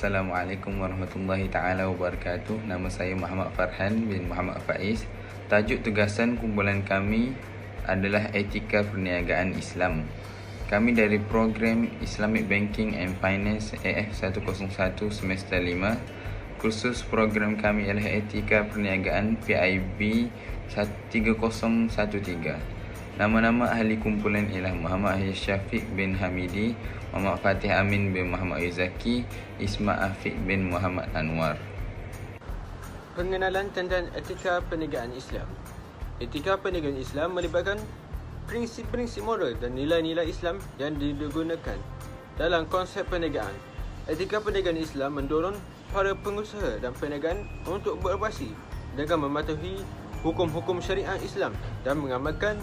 Assalamualaikum warahmatullahi taala wabarakatuh. Nama saya Muhammad Farhan bin Muhammad Faiz. Tajuk tugasan kumpulan kami adalah Etika Perniagaan Islam. Kami dari program Islamic Banking and Finance AF101 semester 5. Kursus program kami ialah Etika Perniagaan PIB 3013. Nama-nama ahli kumpulan ialah Muhammad Syafiq bin Hamidi, Muhammad Fatih Amin bin Muhammad Yuzaki, Isma Afiq bin Muhammad Anwar. Pengenalan tentang etika perniagaan Islam. Etika perniagaan Islam melibatkan prinsip-prinsip moral dan nilai-nilai Islam yang digunakan dalam konsep perniagaan. Etika perniagaan Islam mendorong para pengusaha dan perniagaan untuk beroperasi dengan mematuhi hukum-hukum syariat Islam dan mengamalkan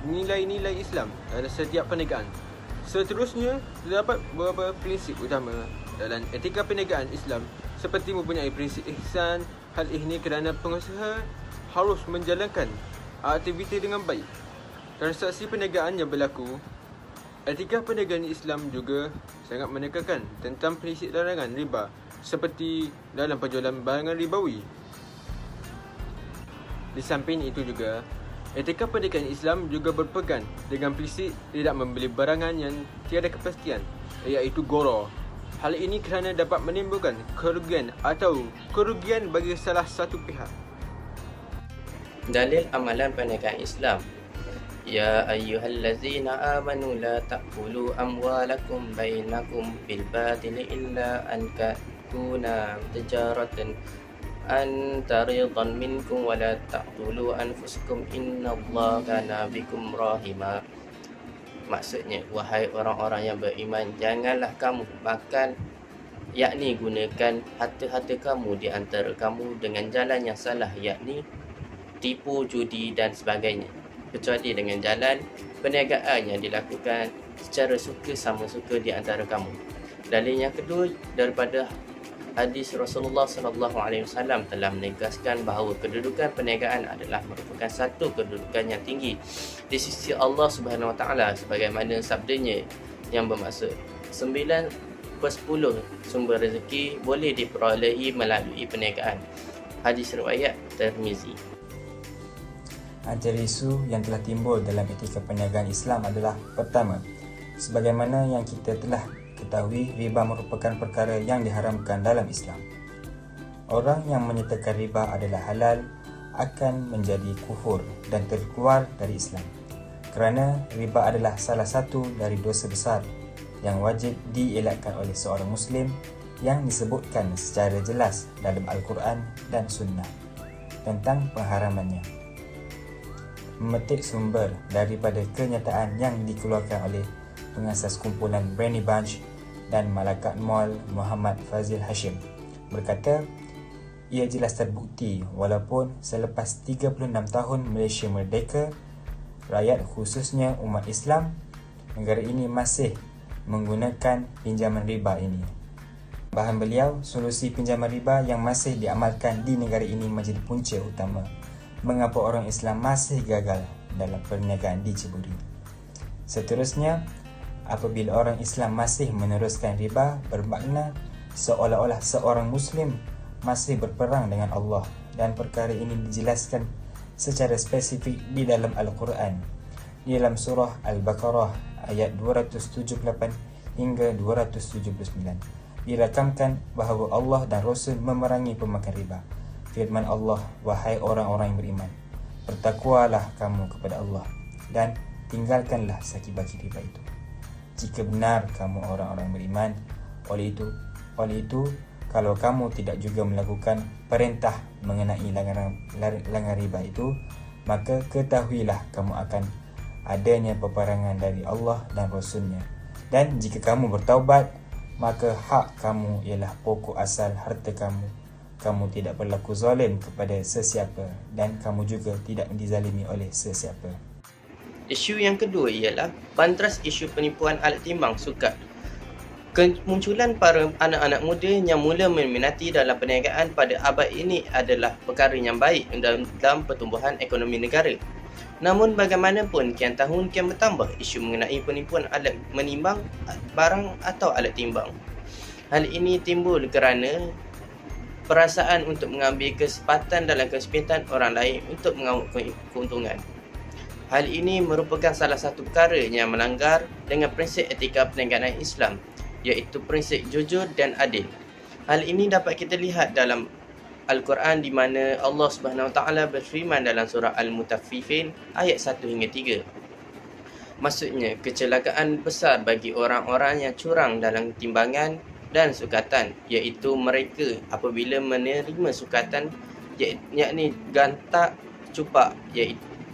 nilai-nilai Islam dalam setiap perniagaan. Seterusnya, terdapat beberapa prinsip utama dalam etika perniagaan Islam seperti mempunyai prinsip ihsan. Hal ini kerana pengusaha harus menjalankan aktiviti dengan baik. Transaksi perniagaan yang berlaku. Etika perniagaan Islam juga sangat menekankan tentang prinsip larangan riba seperti dalam penjualan barangan ribawi. Di samping itu juga, etika perniagaan Islam juga berpegang dengan prinsip tidak membeli barangan yang tiada kepastian, iaitu gharar. Hal ini kerana dapat menimbulkan kerugian atau kerugian bagi salah satu pihak. Dalil amalan perniagaan Islam. Ya ayyuhallazina amanu la ta'kulu amwalakum bainakum bil batili illa an takuna tijaratan an taridan minkum wa la taqtulu anfusakum innallaha kana bikum rahima. Maksudnya, wahai orang-orang yang beriman, janganlah kamu makan, yakni gunakan harta-harta kamu di antara kamu dengan jalan yang salah, yakni tipu, judi dan sebagainya, kecuali dengan jalan perniagaan yang dilakukan secara suka sama suka di antara kamu. Dalil yang kedua daripada hadis Rasulullah SAW telah menegaskan bahawa kedudukan perniagaan adalah merupakan satu kedudukan yang tinggi di sisi Allah Subhanahu Wa Taala, sebagaimana sabdanya yang bermaksud 9/10 sumber rezeki boleh diperolehi melalui perniagaan. Hadis riwayat Tirmizi. Antara isu yang telah timbul dalam etika perniagaan Islam adalah: pertama, sebagaimana yang kita telah ketahui, riba merupakan perkara yang diharamkan dalam Islam. Orang yang menyertakan riba adalah halal akan menjadi kufur dan terkeluar dari Islam, kerana riba adalah salah satu dari dosa besar yang wajib dielakkan oleh seorang Muslim yang disebutkan secara jelas dalam Al-Quran dan Sunnah tentang pengharamannya. Memetik sumber daripada kenyataan yang dikeluarkan oleh pengasas kumpulan Brani Bunch dan Malakat Mall, Muhammad Fazil Hashim, berkata, ia jelas terbukti walaupun selepas 36 tahun Malaysia merdeka, rakyat khususnya umat Islam negara ini masih menggunakan pinjaman riba ini. Bahan beliau, solusi pinjaman riba yang masih diamalkan di negara ini menjadi punca utama mengapa orang Islam masih gagal dalam perniagaan di Ceburi. Seterusnya, apabila orang Islam masih meneruskan riba, bermakna seolah-olah seorang Muslim masih berperang dengan Allah, dan perkara ini dijelaskan secara spesifik di dalam Al-Quran, di dalam surah Al-Baqarah ayat 278 hingga 279. Dirakamkan bahawa Allah dan Rasul memerangi pemakan riba. Firman Allah, wahai orang-orang yang beriman, bertakwalah kamu kepada Allah dan tinggalkanlah sakit-baki riba itu, jika benar kamu orang-orang beriman. Oleh itu, kalau kamu tidak juga melakukan perintah mengenai larangan riba itu, maka ketahuilah kamu akan adanya peperangan dari Allah dan Rasulnya. Dan jika kamu bertaubat, maka hak kamu ialah pokok asal harta kamu. Kamu tidak berlaku zalim kepada sesiapa dan kamu juga tidak dizalimi oleh sesiapa. Isu yang kedua ialah bantras isu penipuan alat timbang sukat. Kemunculan para anak-anak muda yang mula meminati dalam perniagaan pada abad ini adalah perkara yang baik dalam pertumbuhan ekonomi negara. Namun bagaimanapun, kian tahun kian bertambah isu mengenai penipuan alat menimbang barang atau alat timbang. Hal ini timbul kerana perasaan untuk mengambil kesempatan dalam kesempitan orang lain untuk mengamuk keuntungan. Hal ini merupakan salah satu perkara yang melanggar dengan prinsip etika perniagaan Islam, iaitu prinsip jujur dan adil. Hal ini dapat kita lihat dalam Al-Quran di mana Allah Subhanahu Wa Taala berfirman dalam surah Al-Mutaffifin ayat 1 hingga 3. Maksudnya, kecelakaan besar bagi orang-orang yang curang dalam timbangan dan sukatan, iaitu mereka apabila menerima sukatan, yakni gantak cupak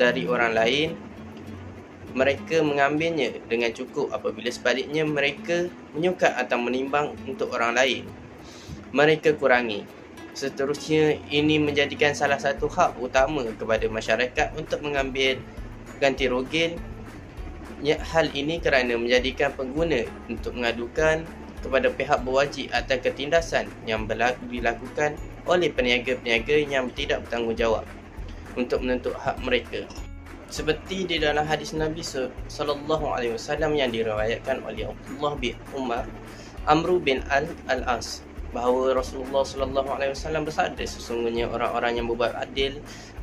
dari orang lain, mereka mengambilnya dengan cukup. Apabila sebaliknya mereka menyukat atau menimbang untuk orang lain, mereka kurangi. Seterusnya, ini menjadikan salah satu hak utama kepada masyarakat untuk mengambil ganti rugi. Hal ini kerana menjadikan pengguna untuk mengadukan kepada pihak berwajib atas ketindasan yang dilakukan oleh peniaga-peniaga yang tidak bertanggungjawab untuk menuntut hak mereka. Seperti di dalam hadis Nabi SAW yang diriwayatkan oleh Abdullah bin Amr bin Al-As, bahawa Rasulullah SAW bersabda, sesungguhnya orang-orang yang berbuat adil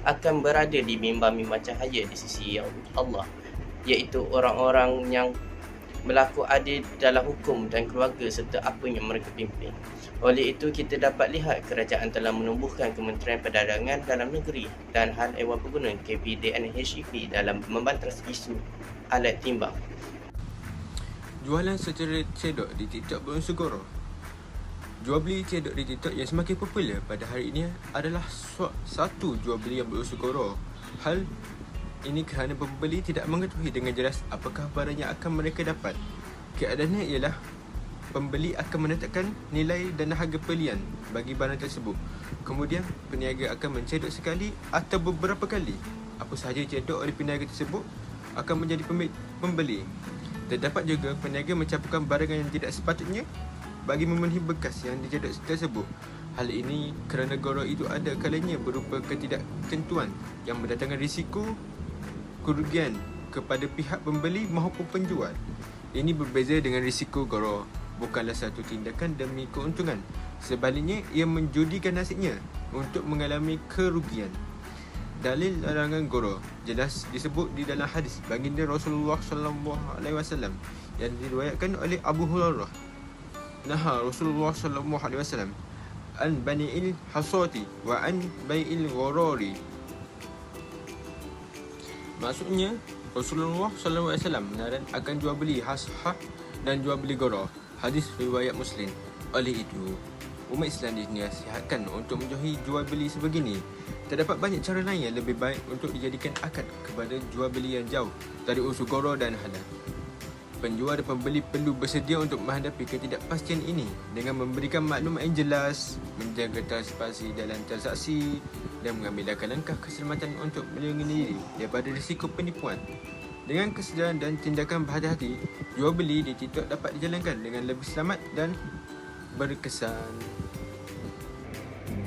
akan berada di mimbar-mimbar cahaya di sisi Allah, iaitu orang-orang yang berlaku adil dalam hukum dan keluarga serta apa yang mereka pimpin. Oleh itu, kita dapat lihat kerajaan telah menumbuhkan Kementerian Perdagangan Dalam Negeri dan Hal Ehwal Pengguna KP dan HEP dalam membantras isu alat timbang. Jualan secara cedok di TikTok berunsur goro. Jual beli cedok di TikTok yang semakin popular pada hari ini adalah satu jual beli yang berunsur goro. Hal ini kerana pembeli tidak mengetahui dengan jelas apakah barang yang akan mereka dapat. Keadaannya ialah pembeli akan menetapkan nilai dan harga pembelian bagi barang tersebut. Kemudian peniaga akan mencedok sekali atau beberapa kali. Apa sahaja cedok oleh peniaga tersebut akan menjadi pembeli. Terdapat juga peniaga mencampurkan barang yang tidak sepatutnya bagi memenuhi bekas yang dicedok tersebut. Hal ini kerana goro itu ada kalanya berupa ketidaktentuan yang mendatangkan risiko kerugian kepada pihak pembeli maupun penjual. Ini berbeza dengan risiko goro. Bukanlah satu tindakan demi keuntungan. Sebaliknya, ia menjudikan nasibnya untuk mengalami kerugian. Dalil larangan goro jelas disebut di dalam hadis baginda Rasulullah SAW yang diriwayatkan oleh Abu Hurairah. Naha Rasulullah SAW an bani'il hasati wa an bai'il gharari. Maksudnya, Rasulullah SAW melarang akan jual beli hashah dan jual beli goro. Hadis riwayat Muslim. Oleh itu, umat Islam dinasihatkan untuk menjauhi jual beli sebegini. Terdapat banyak cara lain yang lebih baik untuk dijadikan akad kepada jual beli yang jauh dari unsur goro dan halal. Penjual dan pembeli perlu bersedia untuk menghadapi ketidakpastian ini dengan memberikan maklumat yang jelas, menjaga transparansi dalam transaksi dan mengambil langkah keselamatan untuk melindungi diri daripada risiko penipuan. Dengan kesedaran dan tindakan berhati-hati, jual beli di TikTok dapat dijalankan dengan lebih selamat dan berkesan.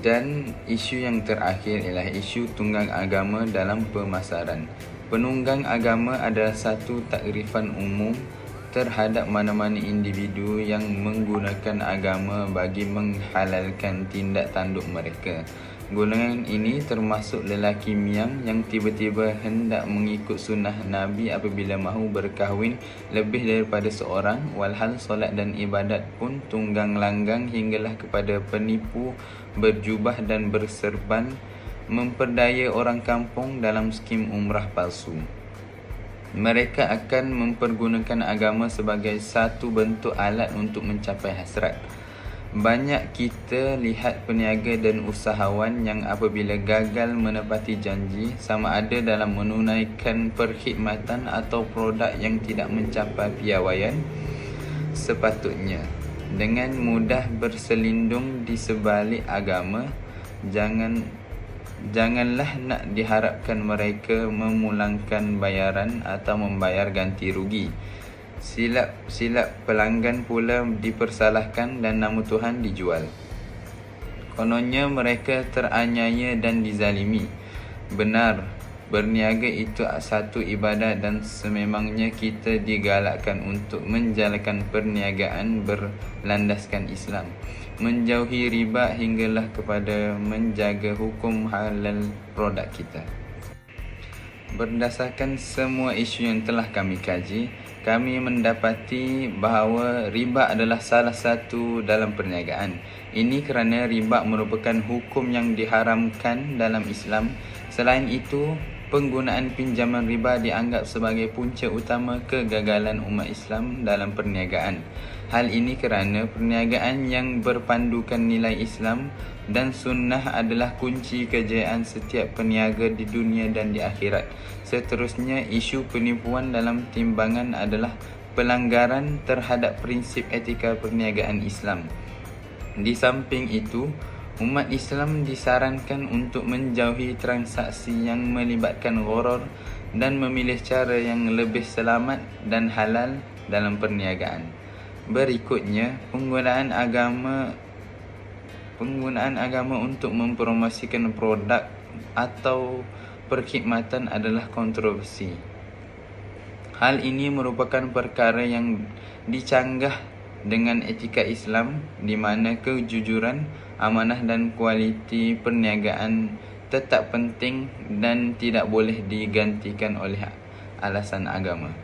Dan isu yang terakhir ialah isu tunggang agama dalam pemasaran. Penunggang agama adalah satu takrifan umum terhadap mana-mana individu yang menggunakan agama bagi menghalalkan tindak tanduk mereka. Golongan ini termasuk lelaki miang yang tiba-tiba hendak mengikut sunnah Nabi apabila mahu berkahwin lebih daripada seorang, walhal solat dan ibadat pun tunggang langgang hinggalah kepada penipu berjubah dan berserban memperdaya orang kampung dalam skim umrah palsu. Mereka akan mempergunakan agama sebagai satu bentuk alat untuk mencapai hasrat. Banyak kita lihat peniaga dan usahawan yang apabila gagal menepati janji, sama ada dalam menunaikan perkhidmatan atau produk yang tidak mencapai piawaian sepatutnya, dengan mudah berselindung di sebalik agama. Janganlah nak diharapkan mereka memulangkan bayaran atau membayar ganti rugi. Silap pelanggan pula dipersalahkan dan nama Tuhan dijual. Kononnya mereka teraniaya dan dizalimi. Benar, Berniaga itu satu ibadah dan sememangnya kita digalakkan untuk menjalankan perniagaan berlandaskan Islam, menjauhi riba hinggalah kepada menjaga hukum halal produk kita. Berdasarkan semua isu yang telah kami kaji, kami mendapati bahawa riba adalah salah satu dalam perniagaan. Ini kerana riba merupakan hukum yang diharamkan dalam Islam. Selain itu, penggunaan pinjaman riba dianggap sebagai punca utama kegagalan umat Islam dalam perniagaan. Hal ini kerana perniagaan yang berpandukan nilai Islam dan sunnah adalah kunci kejayaan setiap peniaga di dunia dan di akhirat. Seterusnya, isu penipuan dalam timbangan adalah pelanggaran terhadap prinsip etika perniagaan Islam. Di samping itu, umat Islam disarankan untuk menjauhi transaksi yang melibatkan gharar dan memilih cara yang lebih selamat dan halal dalam perniagaan. Berikutnya, penggunaan agama untuk mempromosikan produk atau perkhidmatan adalah kontroversi. Hal ini merupakan perkara yang dicanggah dengan etika Islam, di mana kejujuran, amanah dan kualiti perniagaan tetap penting dan tidak boleh digantikan oleh alasan agama.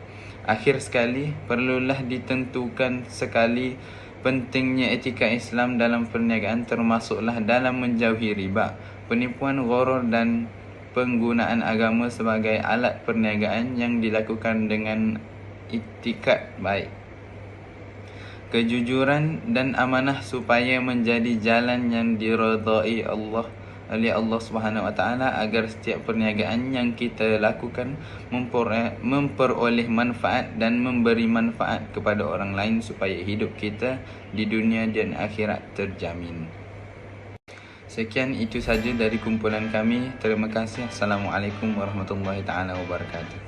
Akhir sekali, perlulah ditentukan sekali pentingnya etika Islam dalam perniagaan, termasuklah dalam menjauhi riba, penipuan, gharar dan penggunaan agama sebagai alat perniagaan yang dilakukan dengan itikad baik, kejujuran dan amanah supaya menjadi jalan yang diridai oleh Allah Subhanahu Wa Taala, agar setiap perniagaan yang kita lakukan memperoleh manfaat dan memberi manfaat kepada orang lain supaya hidup kita di dunia dan akhirat terjamin. Sekian, itu saja dari kumpulan kami. Terima kasih. Assalamualaikum warahmatullahi taala wabarakatuh.